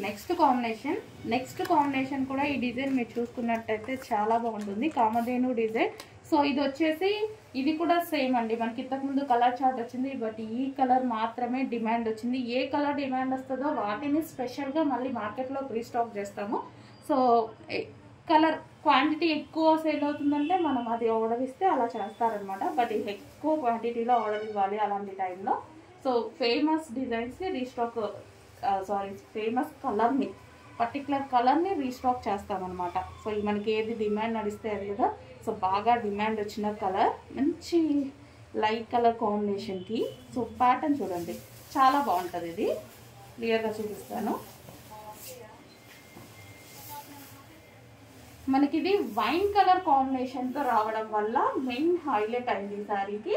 Next combination కూడా ఈ design మీరు చూసుకున్నట్టయితే చాలా బాగుంటుంది, కామధేను డిజైన్. సో ఇది వచ్చేసి ఇది కూడా సేమ్ అండి, మనకి ఇంతకుముందు కలర్ చార్ట్ వచ్చింది, బట్ ఈ కలర్ మాత్రమే డిమాండ్ వచ్చింది. ఏ కలర్ డిమాండ్ వస్తుందో వాటిని స్పెషల్గా మళ్ళీ మార్కెట్లో రీస్టాక్ చేస్తాము. సో కలర్ క్వాంటిటీ ఎక్కువ సేల్ అవుతుందంటే మనం అది ఆర్డర్ ఇస్తే అలా చేస్తారనమాట. బట్ ఎక్కువ క్వాంటిటీలో ఆర్డర్ ఇవ్వాలి అలాంటి టైంలో. సో ఫేమస్ డిజైన్స్ని రీస్టాక్ ఫేమస్ కలర్ని, పర్టికులర్ కలర్ని రీస్టాక్ చేస్తామన్నమాట. సో మనకి ఏది డిమాండ్ నడిస్తే అది కదా. సో బాగా డిమాండ్ వచ్చిన కలర్, మంచి లైట్ కలర్ కాంబినేషన్కి. సో ప్యాటర్న్ చూడండి చాలా బాగుంటుంది, ఇది క్లియర్గా చూపిస్తాను. మనకి ఇది వైన్ కలర్ కాంబినేషన్తో రావడం వల్ల మెయిన్ హైలైట్ అయింది ఈ శారీకి.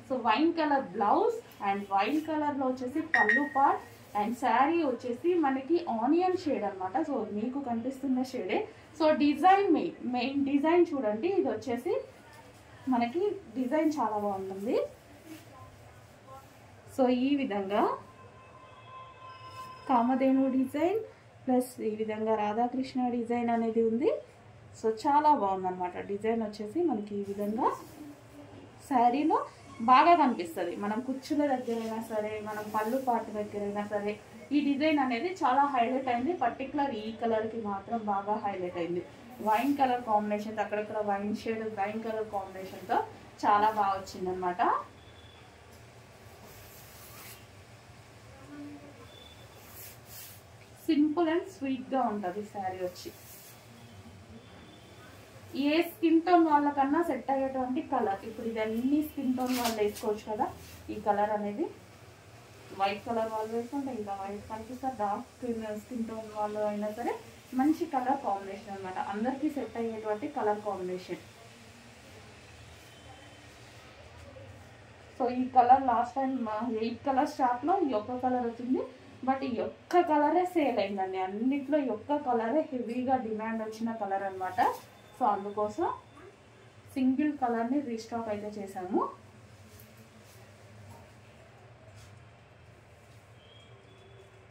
So wine colour blouse and wine కలర్లో వచ్చేసి పళ్ళు పార్ట్ అండ్ శారీ వచ్చేసి మనకి ఆనియన్ షేడ్ అనమాట. సో మీకు కనిపిస్తున్న షేడే. సో డిజైన్ మెయిన్ డిజైన్ చూడండి, ఇది వచ్చేసి మనకి డిజైన్ చాలా బాగుంటుంది. సో ఈ విధంగా కామధేను డిజైన్ ప్లస్ ఈ విధంగా రాధాకృష్ణ డిజైన్ అనేది ఉంది. సో చాలా బాగుందన్నమాట. డిజైన్ వచ్చేసి మనకి ఈ విధంగా శారీలో బాగా కనిపిస్తుంది. మనం కుచ్చుల దగ్గరైనా సరే, మనం పళ్ళు పాటు దగ్గరైనా సరే, ఈ డిజైన్ అనేది చాలా హైలైట్ అయింది. పర్టికులర్ ఈ కలర్కి మాత్రం బాగా హైలైట్ అయింది. వైన్ కలర్ కాంబినేషన్, అక్కడక్కడ వైన్ షేడ్ వైన్ కలర్ కాంబినేషన్తో చాలా బాగా వచ్చిందనమాట. సింపుల్ అండ్ స్వీట్గా ఉంటుంది శారీ వచ్చి. ఏ స్కిన్ టోన్ వాళ్ళకన్నా సెట్ అయ్యేటువంటి కలర్. ఇప్పుడు ఇది అన్ని స్కిన్ టోన్ వాళ్ళు వేసుకోవచ్చు కదా. ఈ కలర్ అనేది వైట్ కలర్ వాళ్ళు వేసుకుంటే ఇంకా వైట్ కనిపిస్తారు, డార్క్ స్కిన్ టోన్ వాళ్ళు అయినా సరే మంచి కలర్ కాంబినేషన్ అనమాట. అందరికీ సెట్ అయ్యేటువంటి కలర్ కాంబినేషన్. సో ఈ కలర్ లాస్ట్ టైం 8 కలర్ స్టార్ట్లో ఈ ఒక్క కలర్ వచ్చింది, బట్ ఈ ఒక్క కలరే సేల్ అయిందండి. అన్నిట్లో ఈ ఒక్క కలరే హెవీగా డిమాండ్ వచ్చిన కలర్ అనమాట. సో అందుకోసం సింగిల్ కలర్ని రీస్టాక్ అయితే చేశాము.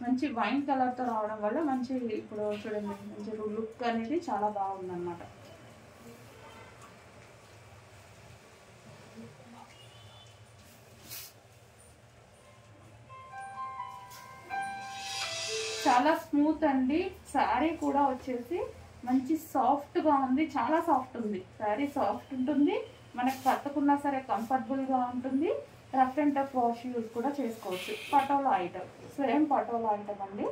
మంచి వైన్ కలర్తో రావడం వల్ల మంచి, ఇప్పుడు చూడండి మంచి లుక్ అనేది చాలా బాగుందన్నమాట. చాలా స్మూత్ అండి. శారీ కూడా వచ్చేసి మంచి సాఫ్ట్గా ఉంది, చాలా సాఫ్ట్ ఉంది. శారీ సాఫ్ట్ ఉంటుంది, మనకు కట్టుకున్నా సరే కంఫర్టబుల్గా ఉంటుంది. Rough and tough wash use కూడా చేసుకోవచ్చు. Patola item, same patola item అండి.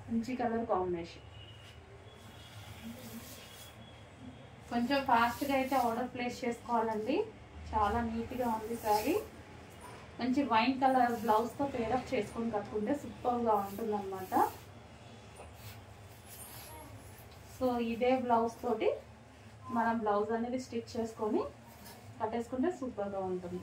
మంచి కలర్ కాంబినేషన్. కొంచెం ఫాస్ట్గా అయితే ఆర్డర్ ప్లేస్ చేసుకోవాలండి. చాలా నీట్గా ఉంది శారీ. మంచి వైన్ కలర్ బ్లౌజ్తో పేరప్ చేసుకొని కట్టుకుంటే సూపర్గా ఉంటుంది అన్నమాట. సో ఇదే బ్లౌజ్ తోటి మనం బ్లౌజ్ అనేది స్టిచ్ చేసుకొని కట్టేసుకుంటే సూపర్గా ఉంటుంది.